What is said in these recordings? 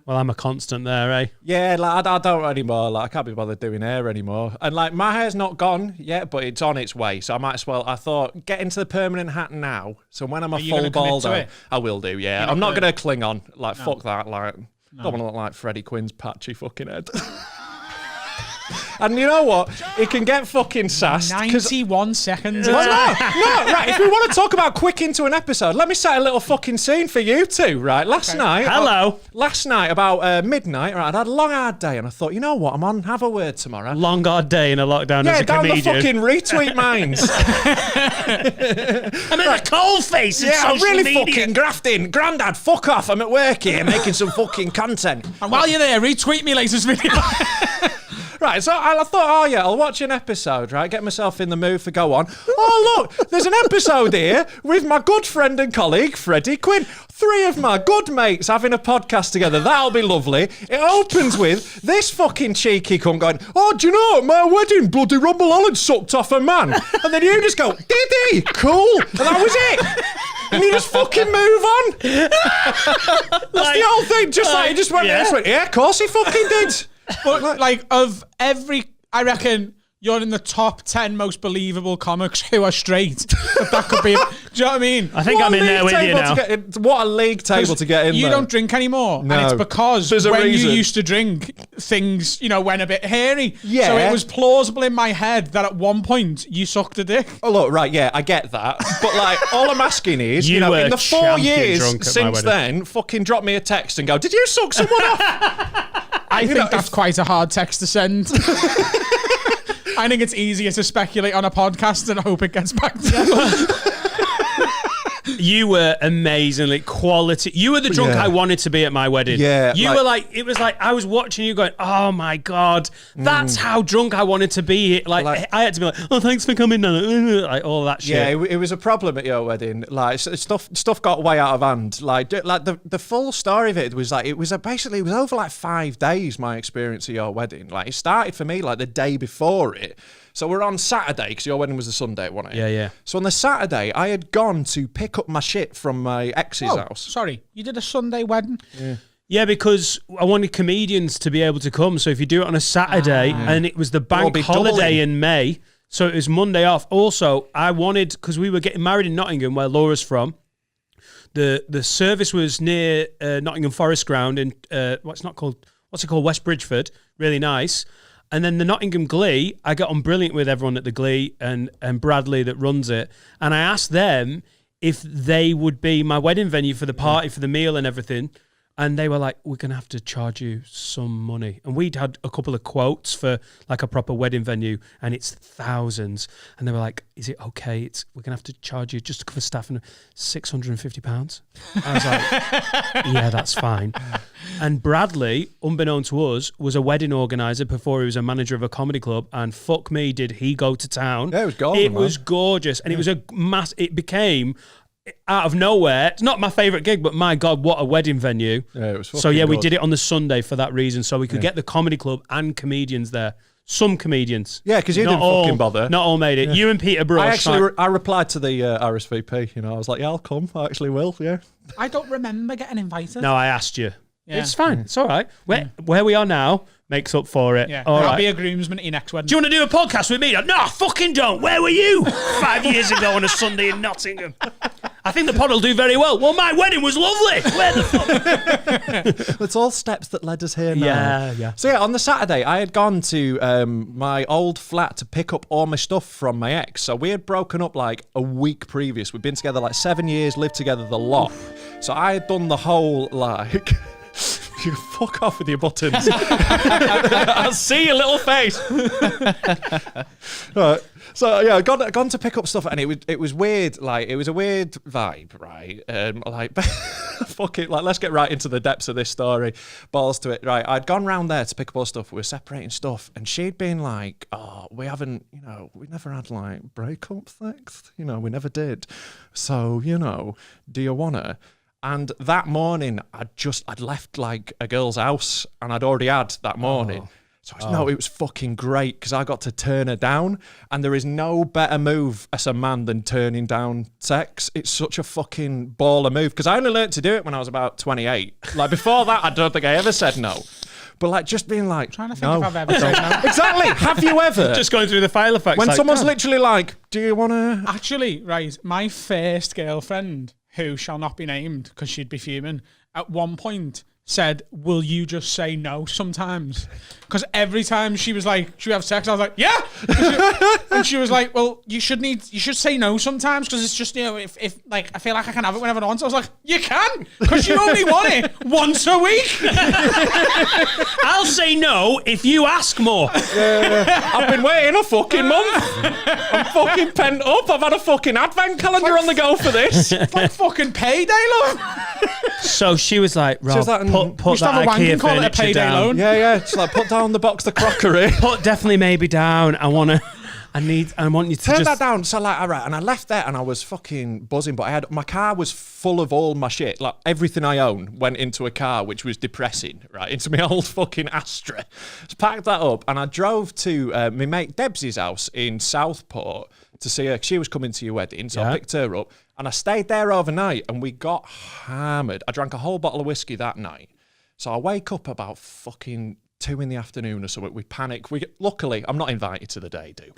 Well, I'm a constant there, eh? Yeah, like I don't anymore. Like I can't be bothered doing hair anymore. And like my hair's not gone yet, but it's on its way. So I might as well. I thought get into the permanent hat now. So when I'm a full baldo, I will do. Yeah, I'm not gonna cling on. Like fuck that. Like don't want to look like Freddie Quinn's patchy fucking head. And you know what? It can get fucking sassed. 91 seconds. Well, no, right. If we want to talk about quick into an episode, let me set a little fucking scene for you two, right? Last night, about midnight, right, I'd had a long, hard day, and I thought, you know what? I'm on Have a Word tomorrow. Long, hard day in a lockdown as a comedian. Yeah, down the fucking retweet mines. I'm in a cold face in social I'm really media. fucking grafting. Grandad, fuck off. I'm at work here making some fucking content. And while you're there, retweet me latest video. Right, so I thought, I'll watch an episode, right? Get myself in the mood for go on. Oh, look, there's an episode here with my good friend and colleague, Freddie Quinn. 3 of my good mates having a podcast together. That'll be lovely. It opens with this fucking cheeky cunt going, oh, do you know, at my wedding, bloody Rob Mulholland sucked off a man. And then you just go, did he? Cool. And that was it. And you just fucking move on. That's the whole thing. He just went, yeah, of course he fucking did. But like of every, I reckon you're in the top 10 most believable comics who are straight. That could be. Do you know what I mean? I think I'm in there with you now. What a league table to get in. You don't drink anymore, and it's because when you used to drink, things went a bit hairy. Yeah. So it was plausible in my head that at one point you sucked a dick. Oh look, right, yeah, I get that, but like all I'm asking is, in the 4 years since then, fucking drop me a text and go, did you suck someone off? I think that's quite a hard text to send. I think it's easier to speculate on a podcast and hope it gets back to you. You were amazingly quality. You were the drunk I wanted to be at my wedding. Yeah. You were like, it was like, I was watching you going, oh my God, that's how drunk I wanted to be. Like I had to be like, oh, thanks for coming down. Like all that shit. Yeah, it was a problem at your wedding. Like stuff got way out of hand. Like the full story of it was like, it was over like 5 days, my experience at your wedding. Like it started for me like the day before it. So we're on Saturday, because your wedding was a Sunday, wasn't it? Yeah. So on the Saturday, I had gone to pick up my shit from my ex's house. Sorry, you did a Sunday wedding? Yeah, because I wanted comedians to be able to come. So if you do it on a Saturday, and it was the bank holiday in May, so it was Monday off. Also, I wanted, because we were getting married in Nottingham, where Laura's from, the service was near Nottingham Forest Ground in, what's it called, West Bridgeford, really nice. And then the Nottingham Glee, I got on brilliant with everyone at the Glee and Bradley that runs it. And I asked them if they would be my wedding venue for the party, for the meal and everything. And they were like, we're going to have to charge you some money. And we'd had a couple of quotes for like a proper wedding venue, and it's thousands. And they were like, is it okay? We're going to have to charge you just for staff and £650. I was like, yeah, that's fine. And Bradley, unbeknown to us, was a wedding organizer before he was a manager of a comedy club. And fuck me, did he go to town. Yeah, it was gorgeous. It was gorgeous. And it was it became... out of nowhere, it's not my favourite gig, but my God, what a wedding venue. Yeah, it was fucking so yeah, we good. did it on the Sunday for that reason, so we could get the comedy club and comedians there. Some comedians. Yeah, because you didn't fucking bother. Not all made it. Yeah. You and Peter Brush. I replied to the RSVP, I was like, yeah, I'll come. I actually will, yeah. I don't remember getting invited. No, I asked you. Yeah. It's fine. It's all right. Where we are now makes up for it. Yeah. All I'll right. be a groomsman at your next wedding. Do you want to do a podcast with me? No, fucking don't. Where were you 5 years ago on a Sunday in Nottingham? I think the pod will do very well. Well, my wedding was lovely. Where the fuck? It's all steps that led us here now. Yeah. So yeah, on the Saturday, I had gone to my old flat to pick up all my stuff from my ex. So we had broken up like a week previous. We'd been together like 7 years, lived together the lot. So I had done the whole like... You fuck off with your buttons. I'll see your little face. Right. So yeah, I gone to pick up stuff, and it was weird. Like it was a weird vibe, right? Like fuck it. Like let's get right into the depths of this story. Balls to it. Right. I'd gone round there to pick up all stuff. We were separating stuff, and she'd been like, "Oh, we haven't. We never had like breakup sex. We never did. So do you wanna?" And that morning, I'd left like a girl's house, and I'd already had that morning. So no, it was fucking great because I got to turn her down, and there is no better move as a man than turning down sex. It's such a fucking baller move because I only learned to do it when I was about 28. Like before that, I don't think I ever said no. But like just being like, trying to think if I've ever said no. Exactly. Have you ever? Just going through the file effects. When someone's literally like, do you want to? Actually, right, my first girlfriend, who shall not be named because she'd be fuming, at one point said, will you just say no sometimes? Because every time she was like, should we have sex? I was like, yeah. And she was like, well, you should say no sometimes because it's just, if like, I feel like I can have it whenever I want. So I was like, you can, because you only want it once a week. I'll say no if you ask more. I've been waiting a fucking month. I'm fucking pent up. I've had a fucking advent calendar on the go for this. It's like fucking payday, love. So she was like, Rob, was like, put that IKEA furniture down. Yeah. It's like, put down the box of crockery. Put definitely maybe down. I want you to turn just that down. So like, all right, and I left there and I was fucking buzzing, but my car was full of all my shit. Like everything I own went into a car, which was depressing, right? Into my old fucking Astra. So packed that up and I drove to my mate Debsy's house in Southport to see her. She was coming to your wedding, so I picked her up and I stayed there overnight and we got hammered. I drank a whole bottle of whiskey that night. So I wake up about fucking 2 p.m. or something. We panic. Luckily, I'm not invited to the day, do.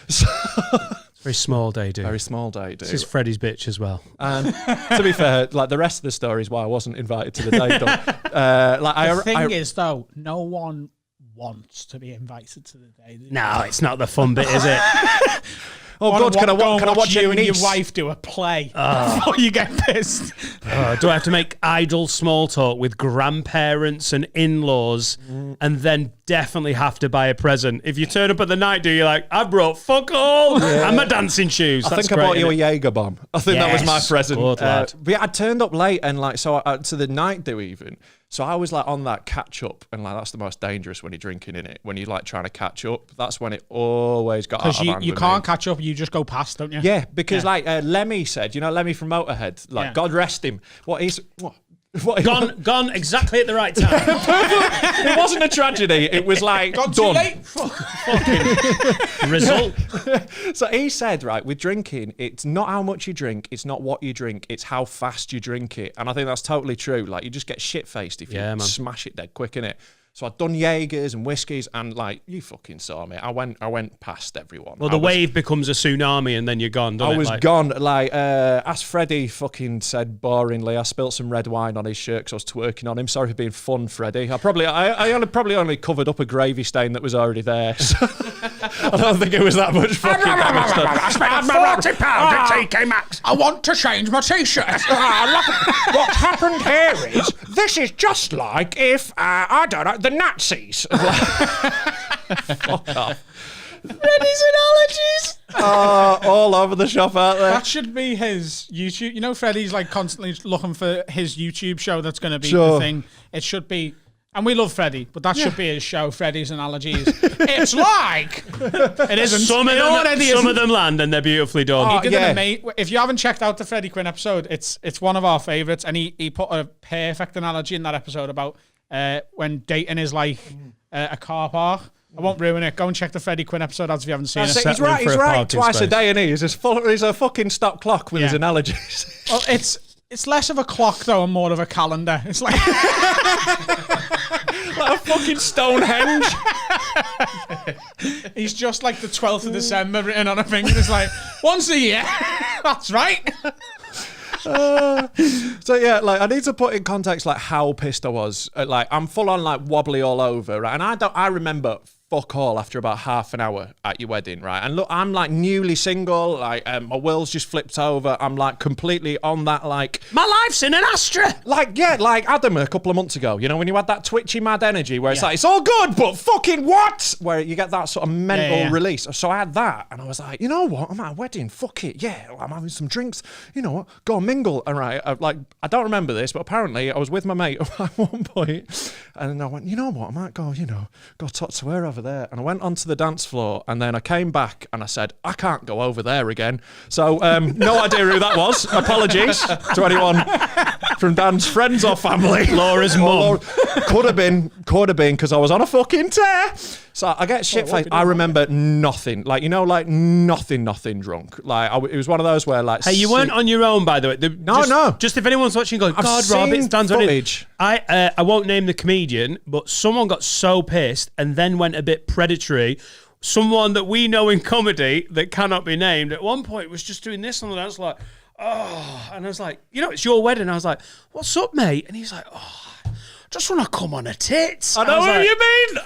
So, it's a very small day, do. Very small day, do. This is Freddie's bitch as well. And to be fair, like the rest of the story is why I wasn't invited to the day, do. The thing is, though, no one wants to be invited to the day. No, it's not the fun bit, is it? Oh, God, can I watch you your and niece? your wife do a play before you get pissed? Do I have to make idle small talk with grandparents and in-laws and then definitely have to buy a present? If you turn up at the night, you're like, I brought fuck all and my dancing shoes. I think I bought you a Jaeger bomb. I think that was my present. Good lad. But yeah, I turned up late and like, so to the night do even. So I was like on that catch up, and like that's the most dangerous when you're drinking in it. When you're like trying to catch up, that's when it always got out of hand. Because you can't catch up, you just go past, don't you? Yeah, because like Lemmy said, Lemmy from Motorhead, like God rest him. Gone exactly at the right time. It wasn't a tragedy. It was like Gone done. too late. Fucking result. So he said, right, with drinking, it's not how much you drink, it's not what you drink, it's how fast you drink it. And I think that's totally true. Like you just get shit faced if you smash it dead quick, innit? So I'd done Jaegers and whiskies, and like you fucking saw me. I went past everyone. Well, the wave becomes a tsunami, and then you're gone. Doesn't I was like, gone. Like as Freddie fucking said boringly, I spilt some red wine on his shirt because I was twerking on him. Sorry for being fun, Freddie. I probably only covered up a gravy stain that was already there. So I don't think it was that much fucking damage done. I spent £40 at TK Maxx. I want to change my t-shirt. What happened here is this is just like if I don't know, the Nazis. Fuck off. Freddie's analogies. All over the shop out there. That should be his YouTube. You know, Freddie's like constantly looking for his YouTube show that's going to be the thing. It should be, and we love Freddie, but that should be his show, Freddie's Analogies. It's like, it isn't. Some of them land and they're beautifully done. He did if you haven't checked out the Freddie Quinn episode, it's one of our favourites, and he put a perfect analogy in that episode about when dating is like a car park. I won't ruin it. Go and check the Freddie Quinn episode out if you haven't seen it. He's right twice a day, and he's a fucking stop clock with his analogies. Well, it's less of a clock though, and more of a calendar. It's like like a fucking Stonehenge. He's just like the 12th of December written on a thing. It's like once a year. That's right. So yeah, like I need to put in context like how pissed I was. Like I'm full on like wobbly all over, right? And I remember fuck all after about half an hour at your wedding, right? And look, I'm like newly single, like my world's just flipped over. I'm like completely on that like my life's in an Astra. Like like Adam a couple of months ago, when you had that twitchy mad energy where it's like it's all good, but fucking what? Where you get that sort of mental release. So I had that, and I was like, you know what? I'm at a wedding. Fuck it, I'm having some drinks. You know what? Go and mingle. And right, I don't remember this, but apparently I was with my mate at one point, And then I went, you know what, I might go talk to her over there. And I went onto the dance floor, and then I came back and I said, I can't go over there again. So no idea who that was. Apologies to anyone from Dan's friends or family. Laura's mum. Could have been, because I was on a fucking tear. So I get shit-faced. I remember nothing. Like, nothing drunk. Like, it was one of those where, like... Hey, you weren't on your own, by the way. No. Just if anyone's watching going, God, Rob, it's Dan's footage. I won't name the comedian, but someone got so pissed and then went a bit predatory. Someone that we know in comedy that cannot be named at one point was just doing this on the dance, like, oh. And I was like, it's your wedding. I was like, what's up, mate? And he's like, oh, just want to come on her tits. I know who you mean.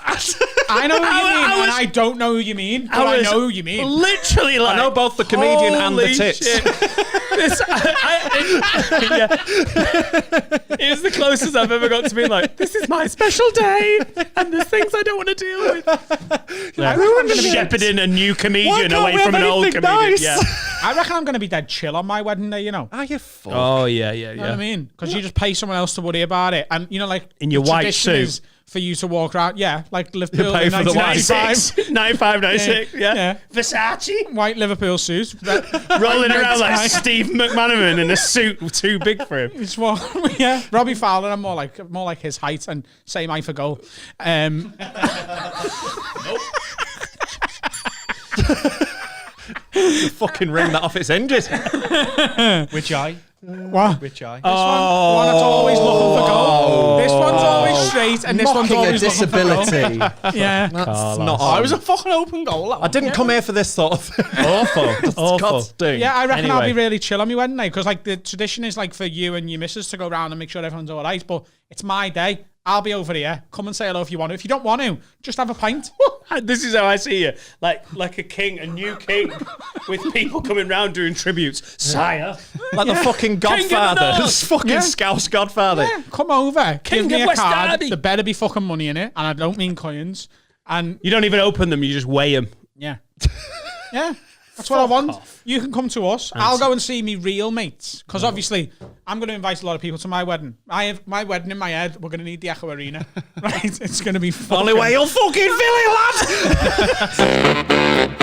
I know who you mean, and I don't know who you mean, but I know who you mean. Literally, like, I know both the comedian and the tits. It was the closest I've ever got to being like, this is my special day, and there's things I don't want to deal with. Like, shepherding a new comedian away from an old comedian. Nice? Yeah. I reckon I'm going to be dead chill on my wedding day, Are you fuck? Oh, yeah. You know what I mean? Because you just pay someone else to worry about it. And, like... In your white suit. Is for you to walk around, like Liverpool pay in for the 1995. 95, 96, yeah. Versace. White Liverpool suit. Rolling around like Steve McManaman in a suit too big for him. It's what, yeah. Robbie Fowler, I'm more like his height and same eye for goal. Fucking ring that off its hinges. Which eye? What? Which eye? This one that's always looking for goal. This one's always straight, and this one's Mocking a always looking for goal. disability. Yeah. That's not I was a fucking open goal. I didn't come here for this sort of thing. Awful. Disgusting. Yeah, I reckon I'll be Anyway. really chill on my wedding night because, like, the tradition is like for you and your missus to go around and make sure everyone's all right. But it's my day. I'll be over here. Come and say hello if you want to. If you don't want to, just have a pint. This is how I see you. Like a king, a new king, with people coming round doing tributes. Sire. Like the fucking Godfather. This fucking Scouse Godfather. Yeah, come over. King Give me of a West card. Derby. There better be fucking money in it, and I don't mean coins. And You don't even open them, you just weigh them. yeah, yeah. That's what I want. You can come to us. I'll go and see me real mates. Because obviously, I'm going to invite a lot of people to my wedding. I have my wedding in my head. We're going to need the Echo Arena. Right? It's going to be fucking... Only way you'll fucking feel it, lad!